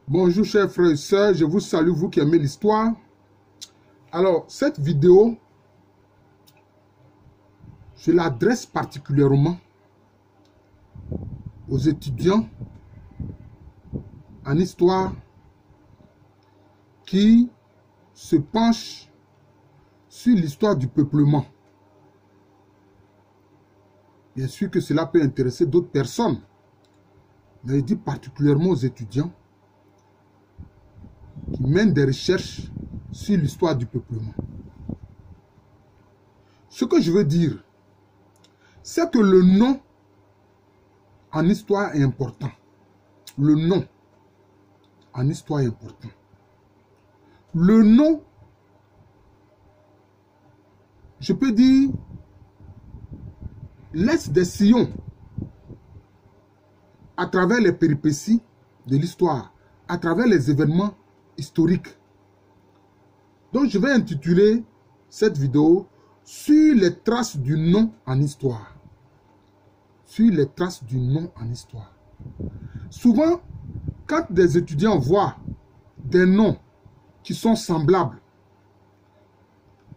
Bonjour chers frères et sœurs, je vous salue, vous qui aimez l'histoire. Alors, cette vidéo, je l'adresse particulièrement aux étudiants en histoire qui se penchent sur l'histoire du peuplement. Bien sûr que cela peut intéresser d'autres personnes, mais je dis particulièrement aux étudiants qui mènent des recherches sur l'histoire du peuplement. Ce que je veux dire, c'est que le nom en histoire est important. Le nom en histoire est important. Le nom, je peux dire, laisse des sillons à travers les péripéties de l'histoire, à travers les événements historiques. Donc je vais intituler cette vidéo sur les traces du nom en histoire. Sur les traces du nom en histoire. Souvent, quand des étudiants voient des noms qui sont semblables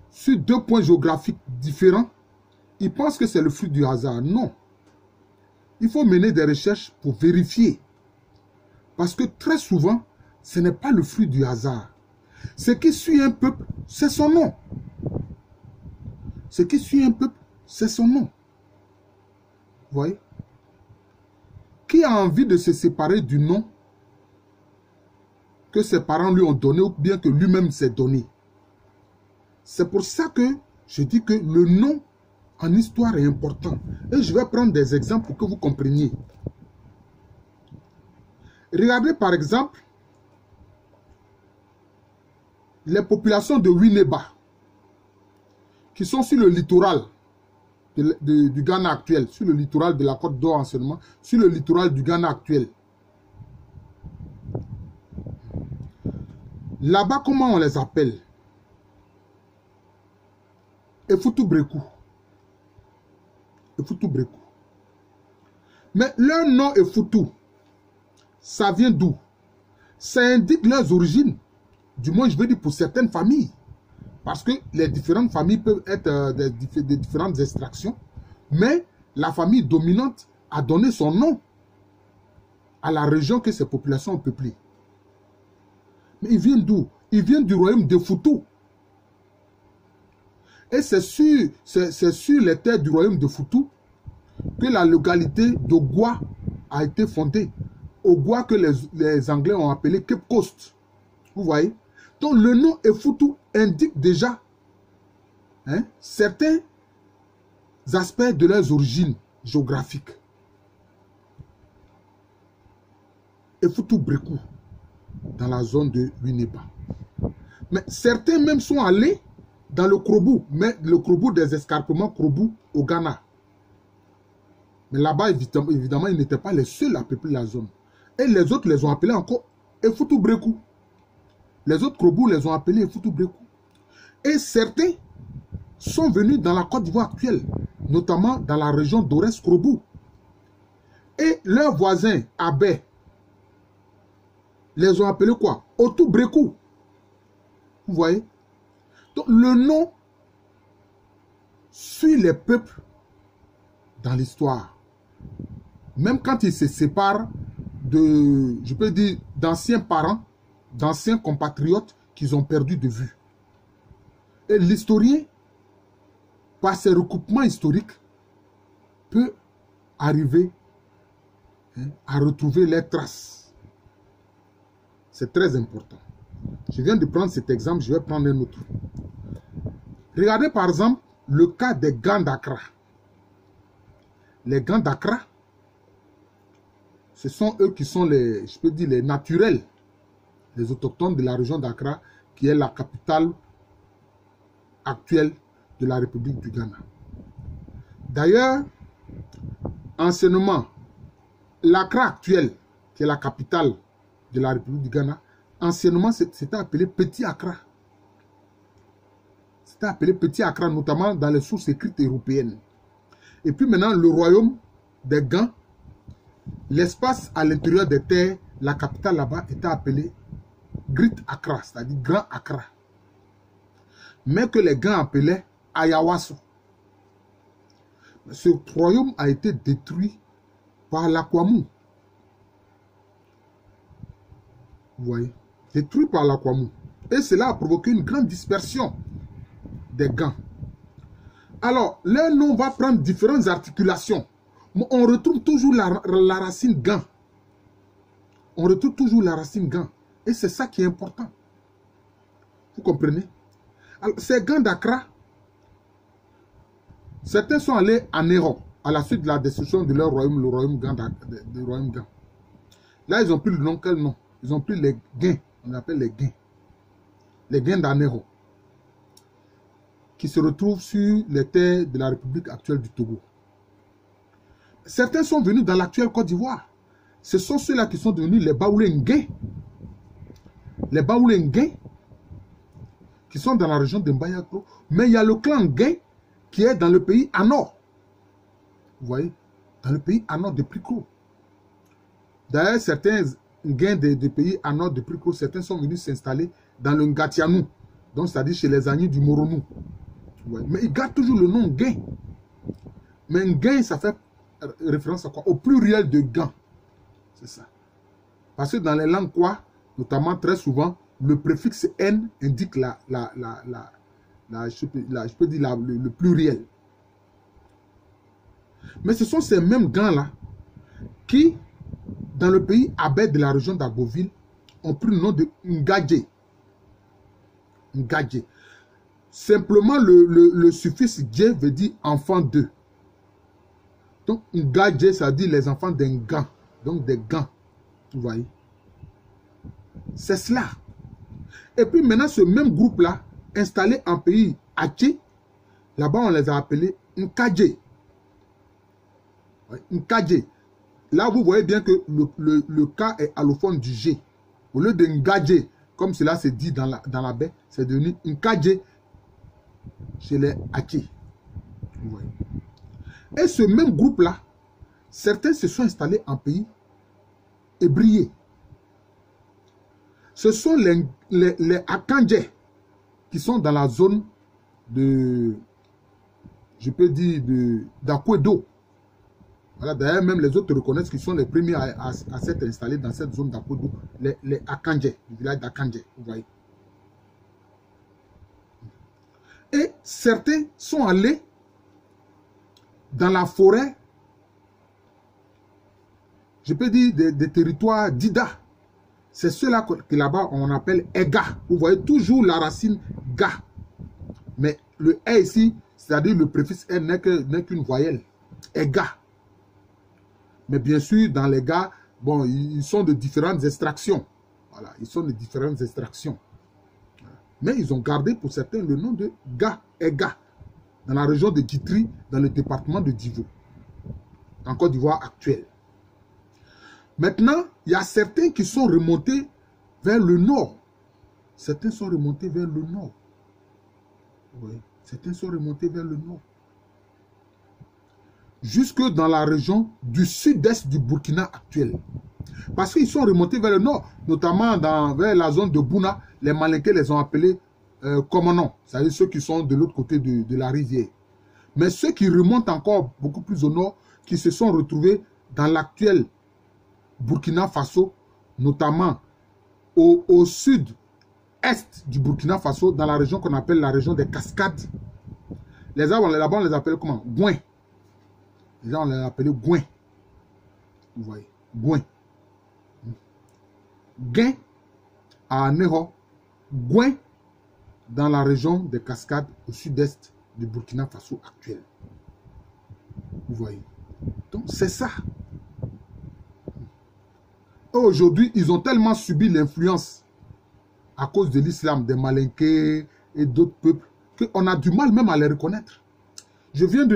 sur deux points géographiques différents, ils pensent que c'est le fruit du hasard. Non. Il faut mener des recherches pour vérifier. Parce que très souvent, ce n'est pas le fruit du hasard. Ce qui suit un peuple, c'est son nom. Ce qui suit un peuple, c'est son nom. Vous voyez? Qui a envie de se séparer du nom que ses parents lui ont donné ou bien que lui-même s'est donné? C'est pour ça que je dis que le nom en histoire est important. Et je vais prendre des exemples pour que vous compreniez. Regardez par exemple les populations de Winneba qui sont sur le littoral du Ghana actuel, sur le littoral de la Côte d'Or anciennement, sur le littoral du Ghana actuel. Là-bas, comment on les appelle? Efutu Breku. Efutu Breku. Mais leur nom Efutu, ça vient d'où? Ça indique leurs origines. Du moins, je veux dire pour certaines familles. Parce que les différentes familles peuvent être des différentes extractions. Mais la famille dominante a donné son nom à la région que ces populations ont peuplée. Mais ils viennent d'où? Ils viennent du royaume de Futu. Et c'est sur les terres du royaume de Futu que la localité d'Ogwa a été fondée. Ogwa que les Anglais ont appelé Cape Coast. Vous voyez? Donc le nom Efutu indique déjà certains aspects de leurs origines géographiques. Efutu Breku, dans la zone de Winneba. Mais certains même sont allés dans le Krobu, mais le Krobu des escarpements Krobu au Ghana. Mais là-bas, évidemment, ils n'étaient pas les seuls à peupler la zone. Et les autres les ont appelés encore Efutu Breku. Les autres Krobu les ont appelés Efutu Breku. Et certains sont venus dans la Côte d'Ivoire actuelle, notamment dans la région d'Ores Krobu. Et leurs voisins, Abé, les ont appelés quoi? Otu Breku. Vous voyez? Donc le nom suit les peuples dans l'histoire. Même quand ils se séparent de, je peux dire, d'anciens parents, d'anciens compatriotes qu'ils ont perdu de vue. Et l'historien, par ses recoupements historiques, peut arriver à retrouver les traces. C'est très important. Je viens de prendre cet exemple, je vais prendre un autre. Regardez par exemple le cas des Gans d'Accra. Les Gans d'Accra, ce sont eux qui sont les, je peux dire, les naturels, les autochtones de la région d'Accra, qui est la capitale actuelle de la République du Ghana. D'ailleurs, anciennement, l'Accra actuelle, qui est la capitale de la République du Ghana, anciennement, c'était appelé Petit Accra. C'était appelé Petit Accra, notamment dans les sources écrites européennes. Et puis maintenant, le royaume des Gans, l'espace à l'intérieur des terres la capitale là-bas était appelée Great Accra, c'est-à-dire Grand Accra. Mais que les gars appelaient Ayawaso. Ce royaume a été détruit par l'Akwamu. Vous voyez? Détruit par l'Akwamu. Et cela a provoqué une grande dispersion des Gans. Alors, leur nom va prendre différentes articulations. Mais on retrouve toujours la racine Gan. On retrouve toujours la racine Gan. Et c'est ça qui est important. Vous comprenez? Alors, ces Gans d'Accra, certains sont allés à Néron, à la suite de la destruction de leur royaume, le royaume Gan. Là, ils ont pris le nom, quel nom? Ils ont pris les Gains, on appelle les Gains. Les Gains d'Anéron, qui se retrouvent sur les terres de la République actuelle du Togo. Certains sont venus dans l'actuelle Côte d'Ivoire. Ce sont ceux-là qui sont devenus les Baoulé-Ngué. Les Baoulé-Ngué, qui sont dans la région de Mbayakro. Mais il y a le clan Ngué qui est dans le pays à nord. Vous voyez? Dans le pays à nord de Pricro. D'ailleurs, certains Ngué des pays à nord de Pricro, certains sont venus s'installer dans le Ngatianou. Donc, c'est-à-dire chez les Agnis du Moronou. Mais ils gardent toujours le nom Ngué. Mais Ngué, ça fait référence à quoi? Au pluriel de Gan. C'est ça. Parce que dans les langues quoi, notamment très souvent, le préfixe N indique je peux dire le pluriel. Mais ce sont ces mêmes Gans-là qui, dans le pays Abed de la région d'Agoville, ont pris le nom de Ngadje. Ngadje. Simplement, le suffixe Dje veut dire enfant d'eux. Donc, Ngadje, ça dit les enfants d'un gant. Donc, des gants. Vous voyez? C'est cela. Et puis maintenant, ce même groupe-là, installé en pays Haché, là-bas, on les a appelés Nkadje. Nkadje. Là, vous voyez bien que le K est allophone du G. Au lieu de Ngadje, comme cela se dit dans la baie, c'est devenu Nkadje chez les Haché. Vous voyez? Et ce même groupe-là, certains se sont installés en pays ébriés. Ce sont les Akandje qui sont dans la zone de, je peux dire, d'Akwedo. Voilà, d'ailleurs, même les autres reconnaissent qu'ils sont les premiers à s'être installés dans cette zone d'Akwedo, les Akandje, le village d'Akandje, vous voyez. Et certains sont allés dans la forêt, je peux dire des territoires d'Ida. C'est ceux-là que là-bas on appelle Ega. Vous voyez toujours la racine Ga. Mais le E ici, c'est-à-dire le préfixe N n'est qu'une voyelle. Ega. Mais bien sûr, dans les Ga, bon, ils sont de différentes extractions. Voilà, ils sont de différentes extractions. Mais ils ont gardé pour certains le nom de Ga, Ega, dans la région de Guitry, dans le département de Divo, en Côte d'Ivoire actuelle. Maintenant, il y a certains qui sont remontés vers le nord. Certains sont remontés vers le nord. Oui, certains sont remontés vers le nord. Jusque dans la région du sud-est du Burkina actuel. Parce qu'ils sont remontés vers le nord, notamment vers la zone de Bouna. Les Malinqués les ont appelés Komonon, c'est-à-dire ceux qui sont de l'autre côté de la rivière. Mais ceux qui remontent encore beaucoup plus au nord, qui se sont retrouvés dans l'actuel Burkina Faso, notamment au sud-est du Burkina Faso, dans la région qu'on appelle la région des Cascades. Là-bas, on les appelle comment? Gouin. Les gens, on les appelle Gouin. Vous voyez? Gouin. Gain à Néro. Gouin dans la région des Cascades au sud-est du Burkina Faso actuel. Vous voyez? Donc, c'est ça. Aujourd'hui, ils ont tellement subi l'influence à cause de l'islam, des Malinqués et d'autres peuples, qu'on a du mal même à les reconnaître. Je viens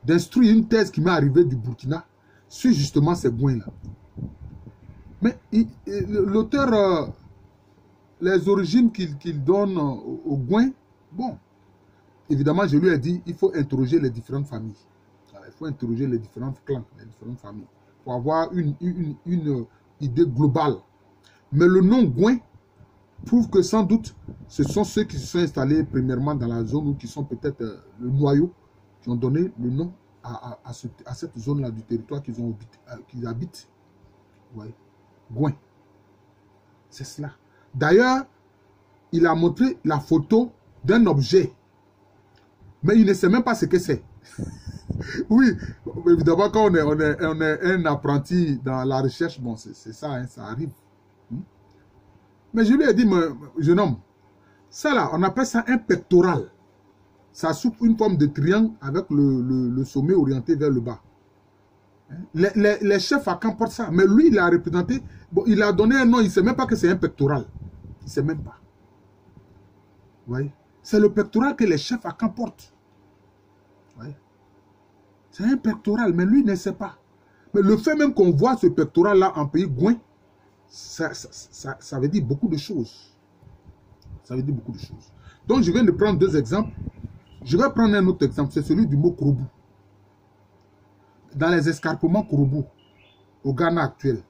d'instruire une thèse qui m'est arrivée du Burkina sur justement ces Gouins-là. Mais l'auteur, les origines qu'il donne aux Gouins, bon, évidemment, je lui ai dit, il faut interroger les différentes familles. Il faut interroger les différents clans, les différentes familles. pour avoir une idée globale. Mais le nom Gouin prouve que sans doute, ce sont ceux qui se sont installés premièrement dans la zone ou qui sont peut-être le noyau, qui ont donné le nom à cette zone-là du territoire qu'ils habitent. Ouais. Gouin. C'est cela. D'ailleurs, il a montré la photo d'un objet. Mais il ne sait même pas ce que c'est. Oui, évidemment, quand on est un apprenti dans la recherche, bon, c'est ça, hein, ça arrive. Mais je lui ai dit, jeune homme, ça là, on appelle ça un pectoral. Ça souffre une forme de triangle avec le sommet orienté vers le bas. Les chefs à camp portent ça. Mais lui, il a représenté, bon, il a donné un nom, il ne sait même pas que c'est un pectoral. Il ne sait même pas. Vous voyez? C'est le pectoral que les chefs à camp portent. Vous voyez? C'est un pectoral, mais lui ne sait pas. Mais le fait même qu'on voit ce pectoral-là en pays Gouin, ça veut dire beaucoup de choses. Ça veut dire beaucoup de choses. Donc, je viens de prendre deux exemples. Je vais prendre un autre exemple, c'est celui du mot Kouroubou. Dans les escarpements Kouroubou, au Ghana actuel,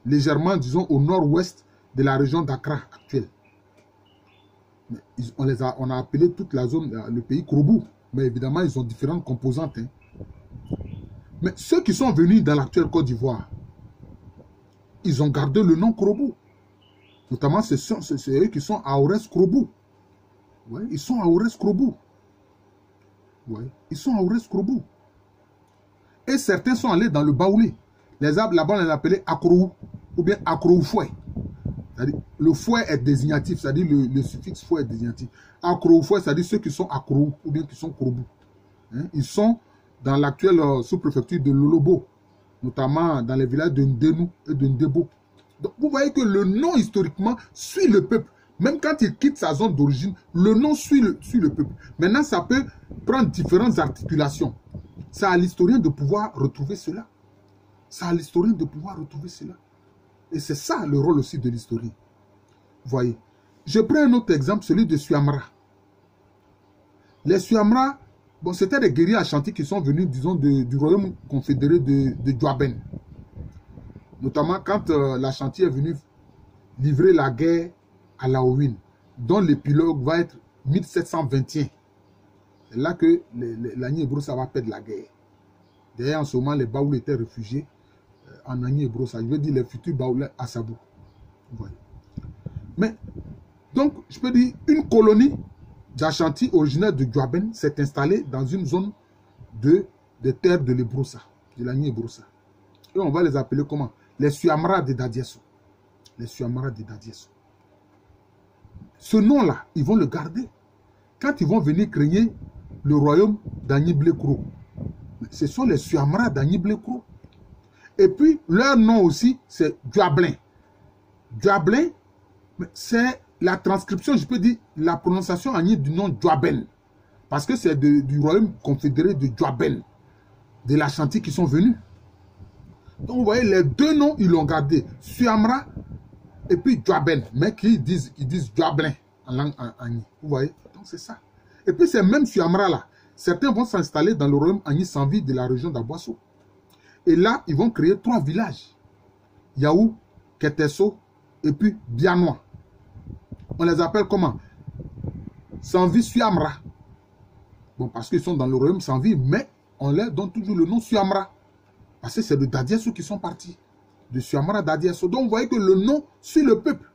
légèrement, disons, au nord-ouest de la région d'Accra actuelle. On a appelé toute la zone, le pays Kouroubou. Mais évidemment, ils ont différentes composantes. Hein. Mais ceux qui sont venus dans l'actuelle Côte d'Ivoire, ils ont gardé le nom Kouroubou. Notamment, c'est eux qui sont à Aurès Kouroubou. Ouais, ils sont à Aurès Kouroubou. Ouais, ils sont à Aurès Kouroubou. Et certains sont allés dans le Baoulé. Les arbres là-bas, on les appelait Akrou ou bien Akroufoué. Le fouet est désignatif, c'est-à-dire le suffixe fouet est désignatif. Akroufoué, c'est-à-dire ceux qui sont Akrou ou bien qui sont Kouroubou. Hein? Ils sont dans l'actuelle sous-préfecture de Lolobo, notamment dans les villages de Ndénou et de Ndébo. Donc vous voyez que le nom historiquement suit le peuple. Même quand il quitte sa zone d'origine, le nom suit le peuple. Maintenant, ça peut prendre différentes articulations. C'est à l'historien de pouvoir retrouver cela. C'est à l'historien de pouvoir retrouver cela. Et c'est ça le rôle aussi de l'historien. Vous voyez. Je prends un autre exemple, celui de Suamra. Les Suamra, bon, c'était des guerriers achantis qui sont venus, disons, du royaume confédéré de Djouaben. Notamment quand l'Achanti est venu livrer la guerre à Laouine, dont l'épilogue va être 1721. C'est là que l'Agni Ebrossa va perdre la guerre. D'ailleurs, en ce moment, les Baoulés étaient réfugiés en Agni Ebrossa. Je veux dire les futurs Baoulés à Sabou. Voilà. Mais, donc, je peux dire, une colonie d'Achanti originaire de Djouaben s'est installée dans une zone de terre de l'Ebrossa, de l'Agni Ebrossa. Et on va les appeler comment? Les Suamra de Dadiesso. Les Suamra de Dadiesso. Ce nom-là, ils vont le garder. Quand ils vont venir créer le royaume d'Agni Blekro, ce sont les Suamra d'Agni Blekro. Et puis, leur nom aussi, c'est Djouablin. Djouablin, c'est la transcription, je peux dire, la prononciation Agni du nom Djouaben. Parce que c'est du royaume confédéré de Djouaben, de l'Achanti qui sont venus. Donc, vous voyez, les deux noms, ils l'ont gardé. Suamra et puis Djouaben. Mais qui disent Djouablin en langue Agni. Vous voyez? Donc, c'est ça. Et puis, ces mêmes Suamra là, certains vont s'installer dans le royaume Agni Sanvi de la région d'Aboisseau. Et là, ils vont créer 3 villages. Yaou, Ketesso et puis Bianois. On les appelle comment? Sanvi Suamra. Bon, parce qu'ils sont dans le royaume Sanvi, mais on leur donne toujours le nom Suamra. Parce que c'est de Dadiesso qui sont partis. De Suamra Dadiesso. Donc, vous voyez que le nom suit le peuple.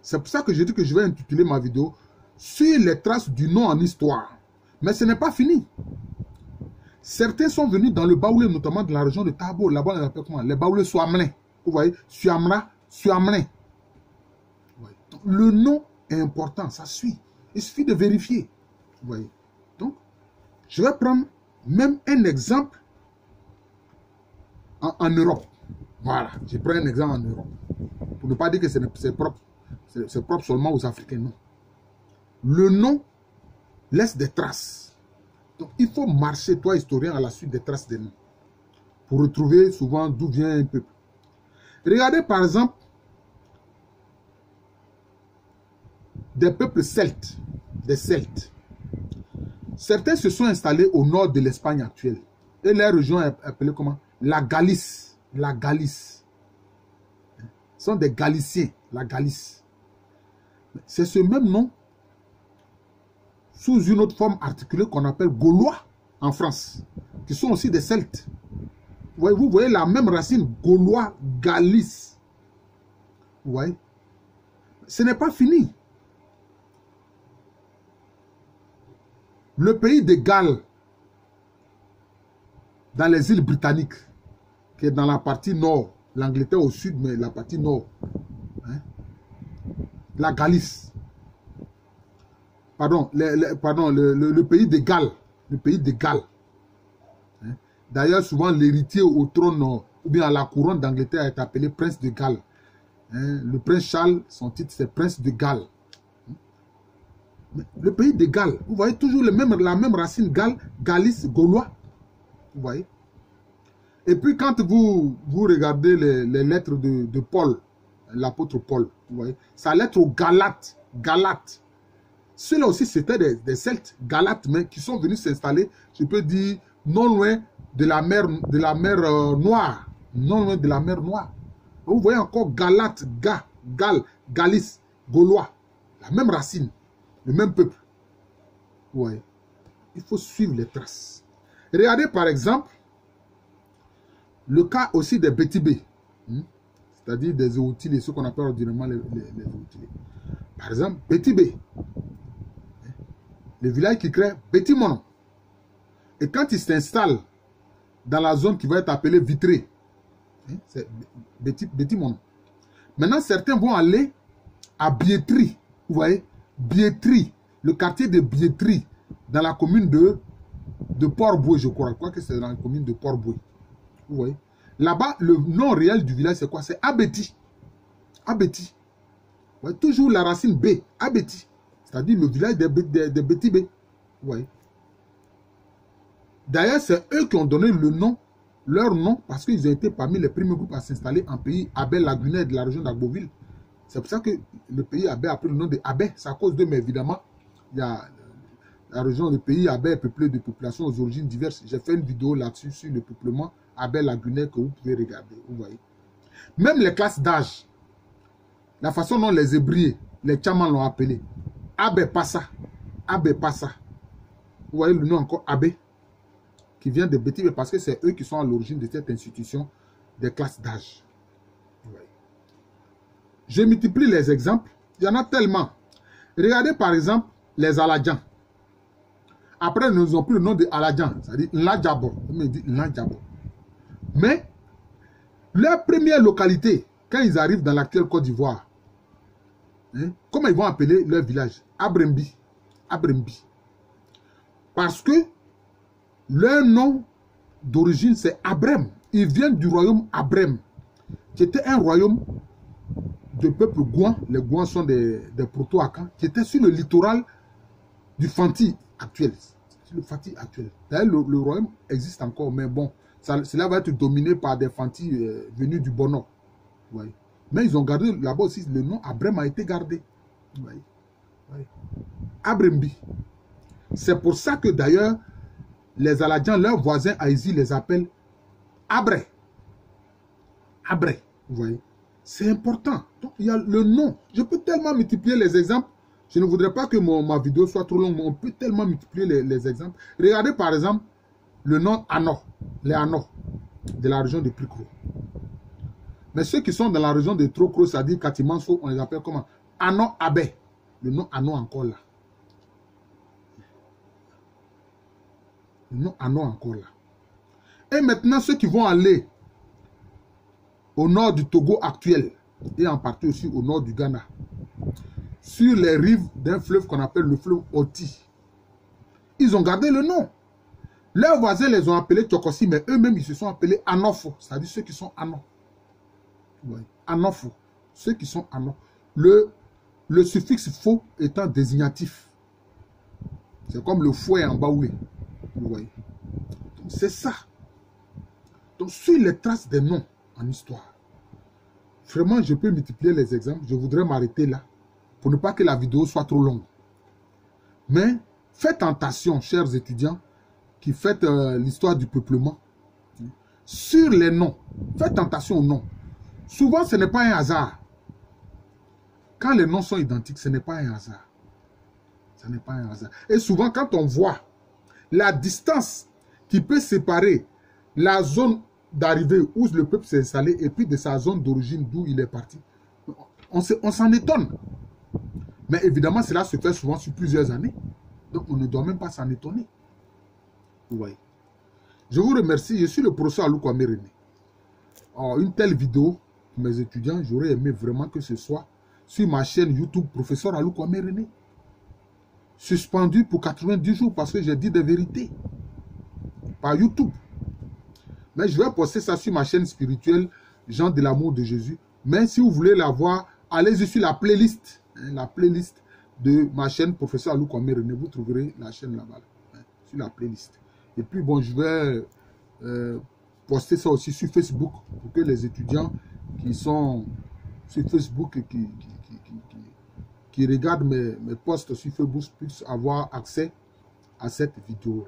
C'est pour ça que je dis que je vais intituler ma vidéo sur les traces du nom en histoire. Mais ce n'est pas fini. Certains sont venus dans le Baoulé, notamment de la région de Tabo. Là-bas, on les appelle comment? Les Baoulés Suamlin. Vous voyez? Suamra, Suamlin. Le nom est important, ça suit. Il suffit de vérifier. Vous voyez? Donc, je vais prendre même un exemple en Europe. Voilà, je prends un exemple en Europe. Pour ne pas dire que c'est propre seulement aux Africains, non. Le nom laisse des traces. Donc, il faut marcher, toi, historien, à la suite des traces des noms. Pour retrouver souvent d'où vient un peuple. Regardez, par exemple, des peuples celtes, des Celtes. Certains se sont installés au nord de l'Espagne actuelle. Et la région est appelée comment? la Galice. La Galice. Ce sont des Galiciens, la Galice. C'est ce même nom, sous une autre forme articulée qu'on appelle Gaulois en France, qui sont aussi des Celtes. Vous voyez la même racine, Gaulois, Galice. Vous voyez? Ce n'est pas fini. Le pays de Galles, dans les îles britanniques, qui est dans la partie nord, l'Angleterre au sud, mais la partie nord, hein? La Galice. Pardon, le pays de Galles. Le pays de Galles. Hein? D'ailleurs, souvent, l'héritier au trône ou bien à la couronne d'Angleterre est appelé prince de Galles. Hein? Le prince Charles, son titre, c'est prince de Galles. Le pays de Galles, vous voyez toujours la même racine, Galles, Galice, Gaulois. Vous voyez? Et puis quand vous regardez les lettres de Paul, l'apôtre Paul, vous voyez, sa lettre aux Galates, Galates. Ceux-là aussi, c'était des Celtes, Galates, mais qui sont venus s'installer, je peux dire, non loin de la mer Noire. Non loin de la mer Noire. Vous voyez encore Galates, Galles, Galice, Gaulois. La même racine, le même peuple. Vous voyez. Il faut suivre les traces. Regardez par exemple, le cas aussi des Bétibés. C'est-à-dire des Eoutilés, ce qu'on appelle ordinairement les Eoutilés. Par exemple, Bétibé. Le village qui crée Bétimonon. Et quand il s'installe dans la zone qui va être appelée Vitré, c'est Bétimonon. Maintenant, certains vont aller à Biétry. Vous voyez, Biétry, le quartier de Biétry, dans la commune de Port-Boué, je crois. Je crois que c'est dans la commune de Port-Boué. Vous voyez. Là-bas, le nom réel du village, c'est quoi? C'est Abeti. Abeti. Vous voyez, toujours la racine B, Abeti. C'est-à-dire le village des Bétibé. Vous voyez. D'ailleurs, c'est eux qui ont donné le nom, leur nom, parce qu'ils ont été parmi les premiers groupes à s'installer en pays Abel-Lagunaire de la région d'Agboville. C'est pour ça que le pays Abel a pris le nom de Abel. C'est à cause d'eux, mais évidemment, il y a la région, le pays Abel est peuplé de populations aux origines diverses. J'ai fait une vidéo là-dessus sur le peuplement Abel-Lagunaire que vous pouvez regarder. Vous voyez. Même les classes d'âge, la façon dont les Hébriers, les Tchamans l'ont appelé, Abé Passa. Abé Passa. Vous voyez le nom encore Abé, qui vient de Bétibé, parce que c'est eux qui sont à l'origine de cette institution des classes d'âge. Je multiplie les exemples. Il y en a tellement. Regardez par exemple les Aladjans. Après, nous n'avons plus le nom de Aladjan, c'est-à-dire N'Ladjabo. Mais leur première localité, quand ils arrivent dans l'actuelle Côte d'Ivoire, comment ils vont appeler leur village? Abrembi. Abrembi. Parce que leur nom d'origine, c'est Abrem. Ils viennent du royaume Abrem, qui était un royaume de peuple Gouan. Les Gouans sont des proto-Akans, qui étaient sur le littoral du Fanti actuel. Le Fanti actuel. D'ailleurs, le royaume existe encore, mais bon, cela va être dominé par des Fanti venus du Bono. Ouais. Mais ils ont gardé là-bas aussi, le nom Abrem a été gardé. Ouais. Ouais. Abrembi. C'est pour ça que d'ailleurs, les Aladjans, leurs voisins Haïti les appellent Abré. Abré. Vous voyez. C'est important. Donc, il y a le nom. Je peux tellement multiplier les exemples. Je ne voudrais pas que ma vidéo soit trop longue, mais on peut tellement multiplier les exemples. Regardez par exemple le nom Ano, les Ano, de la région de Prikro. Mais ceux qui sont dans la région de Trokro, c'est-à-dire Katimanso, on les appelle comment? Ano Abé. Le nom Ano encore là. Le nom Ano encore là. Et maintenant, ceux qui vont aller au nord du Togo actuel, et en partie aussi au nord du Ghana, sur les rives d'un fleuve qu'on appelle le fleuve Oti. Ils ont gardé le nom. Leurs voisins les ont appelés Tchokosi, mais eux-mêmes, ils se sont appelés Anofo, c'est-à-dire ceux qui sont Ano. Oui. Anofo, ceux qui sont Ano. Le suffixe faux étant désignatif. C'est comme le fouet en baoulé. Vous voyez. C'est ça. Donc, sur les traces des noms en histoire, vraiment, je peux multiplier les exemples. Je voudrais m'arrêter là, pour ne pas que la vidéo soit trop longue. Mais faites attention, chers étudiants, qui faites l'histoire du peuplement. sur les noms. Faites attention aux noms. Souvent, ce n'est pas un hasard. Quand les noms sont identiques, ce n'est pas un hasard. Ce n'est pas un hasard. Et souvent, quand on voit la distance qui peut séparer la zone d'arrivée où le peuple s'est installé et puis de sa zone d'origine d'où il est parti, on s'en étonne. Mais évidemment, cela se fait souvent sur plusieurs années. Donc, on ne doit même pas s'en étonner. Vous voyez. Je vous remercie. Je suis le professeur Alou Kwame René. Alors, une telle vidéo pour mes étudiants, j'aurais aimé vraiment que ce soit sur ma chaîne YouTube, professeur Alou Kwame René. Suspendu pour 90 jours parce que j'ai dit des vérités. Par YouTube. Mais je vais poster ça sur ma chaîne spirituelle, Jean de l'amour de Jésus. Mais si vous voulez la voir, allez-y sur la playlist. La playlist de ma chaîne, professeur Alou Kwame René. Vous trouverez la chaîne là-bas. Sur la playlist. Et puis bon, je vais poster ça aussi sur Facebook pour que les étudiants qui sont sur Facebook et qui regardent mes posts sur Facebook puissent avoir accès à cette vidéo.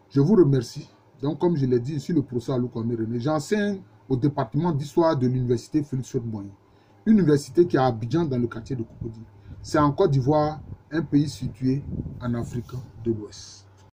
Je vous remercie. Donc, comme je l'ai dit, je suis le professeur Alou Kwame René. J'enseigne au département d'histoire de l'université Félix Houphouët-Boigny. Une université qui est à Abidjan dans le quartier de Cocody. C'est en Côte d'Ivoire, un pays situé en Afrique de l'Ouest.